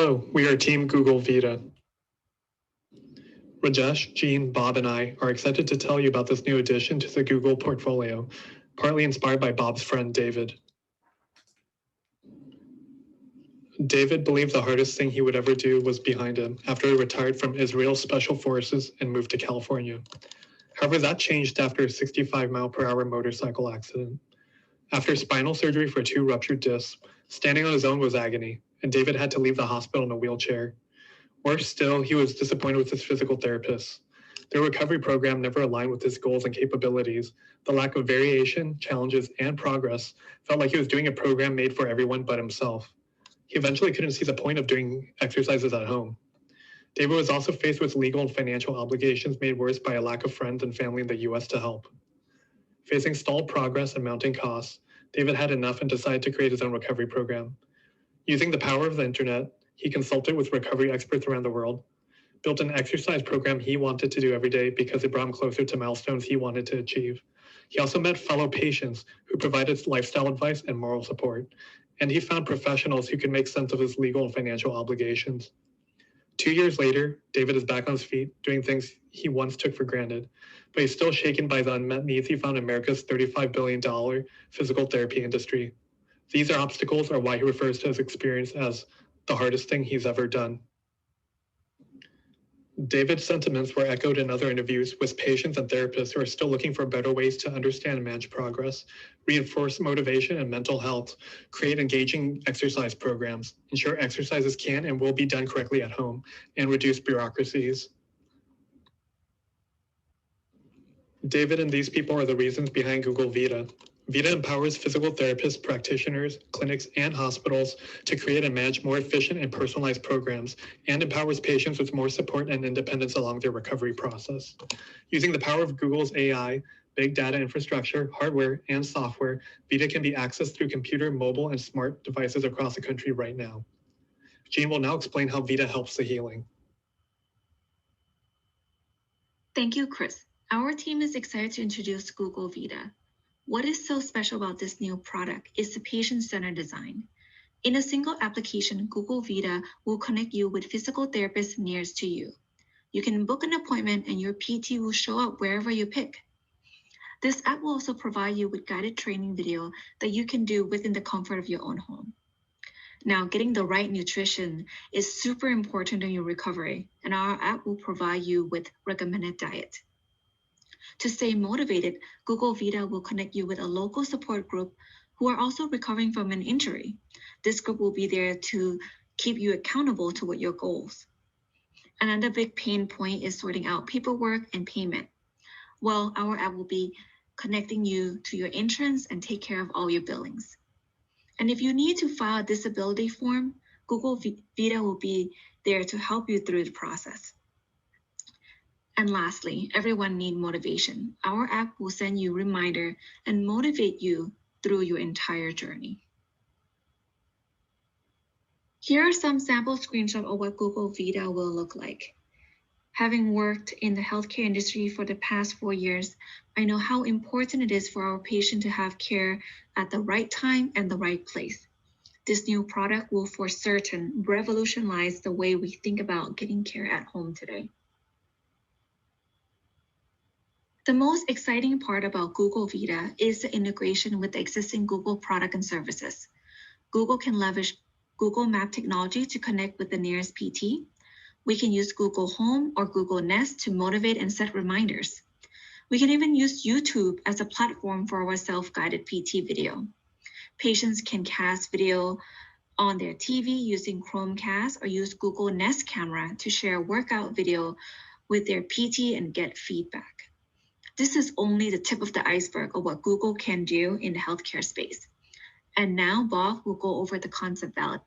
Hello, we are Team Google Vita. Rajesh, Jean, Bob, and I are excited to tell you about this new addition to the Google portfolio, partly inspired by Bob's friend David. David believed the hardest thing he would ever do was behind him after he retired from Israel's Special Forces and moved to California. However, that changed after a 65-mile-per-hour motorcycle accident. After spinal surgery for 2 ruptured discs, standing on his own was agony, and David had to leave the hospital in a wheelchair. Worse still, he was disappointed with his physical therapist. Their recovery program never aligned with his goals and capabilities. The lack of variation, challenges, and progress felt like he was doing a program made for everyone but himself. He eventually couldn't see the point of doing exercises at home. David was also faced with legal and financial obligations made worse by a lack of friends and family in the US to help. Facing stalled progress and mounting costs, David had enough and decided to create his own recovery program. Using the power of the internet, he consulted with recovery experts around the world, built an exercise program he wanted to do every day because it brought him closer to milestones he wanted to achieve. He also met fellow patients who provided lifestyle advice and moral support, and he found professionals who could make sense of his legal and financial obligations. 2 years later, David is back on his feet, doing things he once took for granted, but he's still shaken by the unmet needs he found in America's $35 billion physical therapy industry. These obstacles are why he refers to his experience as the hardest thing he's ever done. David's sentiments were echoed in other interviews with patients and therapists who are still looking for better ways to understand and manage progress, reinforce motivation and mental health, create engaging exercise programs, ensure exercises can and will be done correctly at home, and reduce bureaucracies. David and these people are the reasons behind Google Vita. Vita empowers physical therapists, practitioners, clinics, and hospitals to create and manage more efficient and personalized programs, and empowers patients with more support and independence along their recovery process. Using the power of Google's AI, big data infrastructure, hardware, and software, Vita can be accessed through computer, mobile, and smart devices across the country right now. Jean will now explain how Vita helps the healing. Thank you, Chris. Our team is excited to introduce Google Vita. What is so special about this new product is the patient-centered design. In a single application, Google Vita will connect you with physical therapists nearest to you. You can book an appointment and your PT will show up wherever you pick. This app will also provide you with guided training video that you can do within the comfort of your own home. Now, getting the right nutrition is super important in your recovery, and our app will provide you with recommended diet. To stay motivated, Google Vita will connect you with a local support group who are also recovering from an injury. This group will be there to keep you accountable to your goals. Another big pain point is sorting out paperwork and payment. Well, our app will be connecting you to your insurance and take care of all your billings. And if you need to file a disability form, Google Vita will be there to help you through the process. And lastly, everyone needs motivation. Our app will send you a reminder and motivate you through your entire journey. Here are some sample screenshots of what Google Vita will look like. Having worked in the healthcare industry for the past 4 years, I know how important it is for our patient to have care at the right time and the right place. This new product will for certain revolutionize the way we think about getting care at home today. The most exciting part about Google Vita is the integration with the existing Google product and services. Google can leverage Google Map technology to connect with the nearest PT. We can use Google Home or Google Nest to motivate and set reminders. We can even use YouTube as a platform for our self-guided PT video. Patients can cast video on their TV using Chromecast or use Google Nest camera to share workout video with their PT and get feedback. This is only the tip of the iceberg of what Google can do in the healthcare space. And now Bob will go over the concept valid.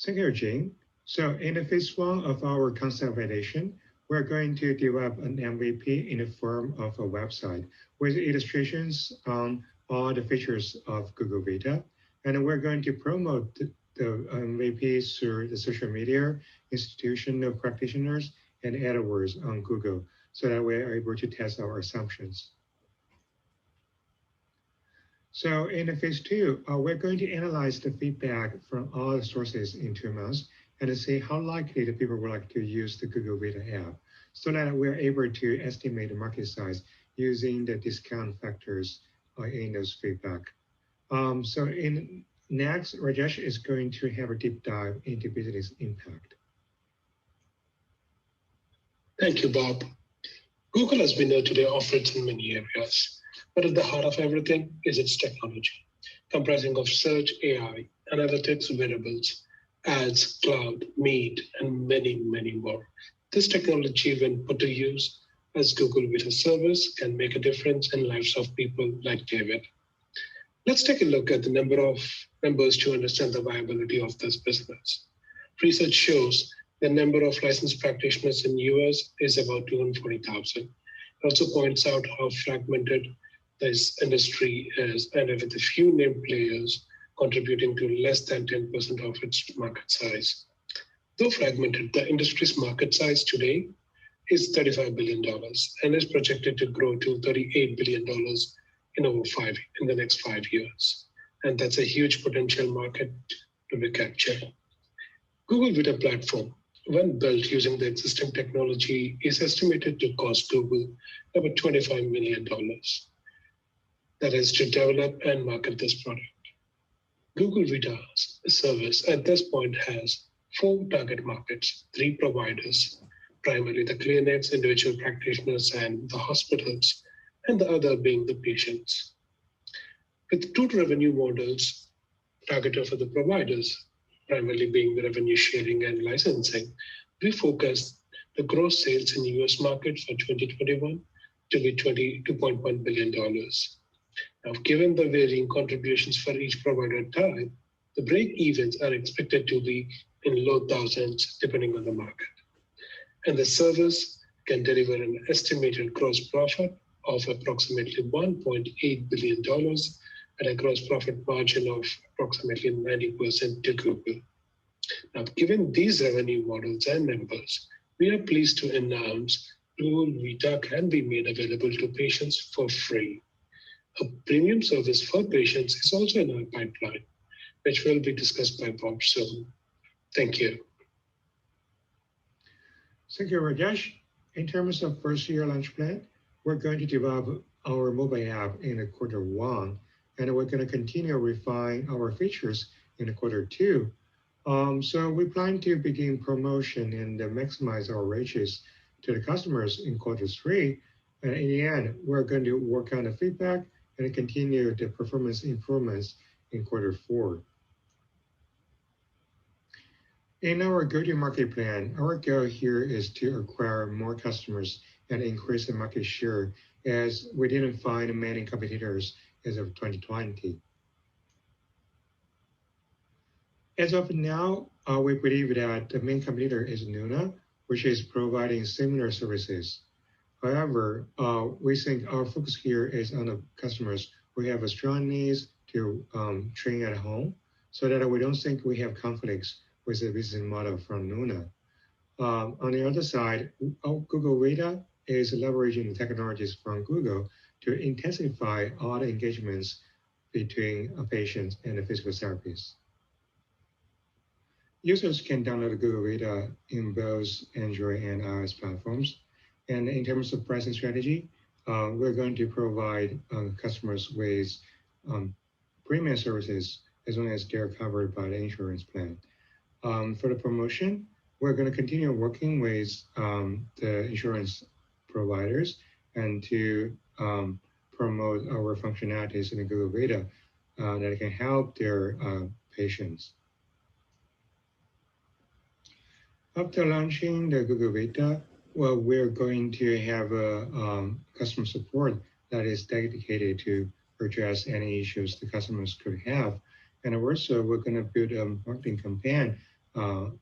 Thank you, Jane. So in the phase 1 of our concept validation, we're going to develop an MVP in the form of a website with illustrations on all the features of Google Vita. And we're going to promote the MVP through the social media, institutional practitioners, and AdWords on Google, so that we're able to test our assumptions. So in the phase two, we're going to analyze the feedback from all the sources in 2 months and to see how likely the people would like to use the Google Vita app so that we're able to estimate the market size using the discount factors in those feedback. So in next, Rajesh is going to have a deep dive into business impact. Thank you, Bob. Google has been there today operates in many areas, but at the heart of everything is its technology, comprising of search, AI, analytics, wearables, ads, cloud, Meet, and many, many more. This technology, when put to use as Google Vita service, can make a difference in lives of people like David. Let's take a look at the number of numbers to understand the viability of this business. Research shows the number of licensed practitioners in US is about 240,000. It also points out how fragmented this industry is and with a few named players contributing to less than 10% of its market size. Though fragmented, the industry's market size today is $35 billion and is projected to grow to $38 billion in the next 5 years. And that's a huge potential market to be captured. Google Vita platform, when built using the existing technology, is estimated to cost Google about $25 million. That is to develop and market this product. Google Vita's service at this point has 4 target markets, 3 providers, primarily the clinics, individual practitioners, and the hospitals, and the other being the patients. With 2 revenue models targeted for the providers, primarily being the revenue sharing and licensing, we focused the gross sales in the US market for 2021 to be $22.1 billion. Now, given the varying contributions for each provider type, the break-evens are expected to be in low thousands depending on the market. And the service can deliver an estimated gross profit of approximately $1.8 billion at a gross profit margin of approximately 90% to Google. Now, given these revenue models and numbers, we are pleased to announce Google Vita can be made available to patients for free. A premium service for patients is also in our pipeline, which will be discussed by Bob soon. Thank you. Thank you, Rajesh. In terms of first year launch plan, we're going to develop our mobile app in quarter 1, and we're going to continue refine our features in quarter 2. So we plan to begin promotion and maximize our reaches to the customers in quarter 3. And in the end, we're going to work on the feedback and continue the performance improvements in quarter 4. In our go-to-market plan, our goal here is to acquire more customers and increase the market share as we didn't find many competitors as of 2020. As of now, we believe that the main competitor is Nuna, which is providing similar services. However, we think our focus here is on the customers who have a strong needs to train at home so that we don't think we have conflicts with the business model from Nuna. On the other side, Google Vita is leveraging the technologies from Google to intensify all the engagements between patients and the physical therapists. Users can download Google Vita in both Android and iOS platforms. And in terms of pricing strategy, we're going to provide customers with premium services as long as they're covered by the insurance plan. For the promotion, we're going to continue working with the insurance providers and to promote our functionalities in the Google Vita that can help their patients. After launching the Google Vita, well, we're going to have a customer support that is dedicated to address any issues the customers could have. And also, we're going to build a marketing campaign,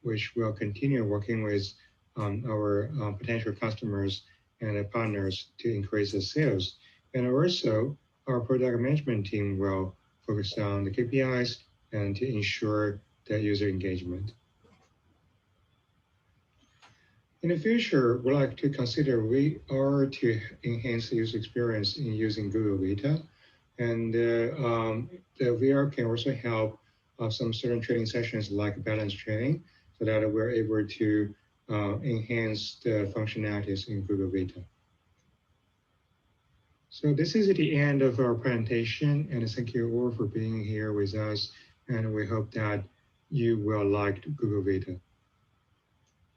which will continue working with our potential customers and partners to increase the sales. And also, our product management team will focus on the KPIs and to ensure the user engagement. In the future, we'd like to consider we are to enhance the user experience in using Google Vita. And the VR can also help some certain training sessions like balance training so that we're able to enhance the functionalities in Google Vita. So this is the end of our presentation, and thank you all for being here with us. And we hope that you will like Google Vita.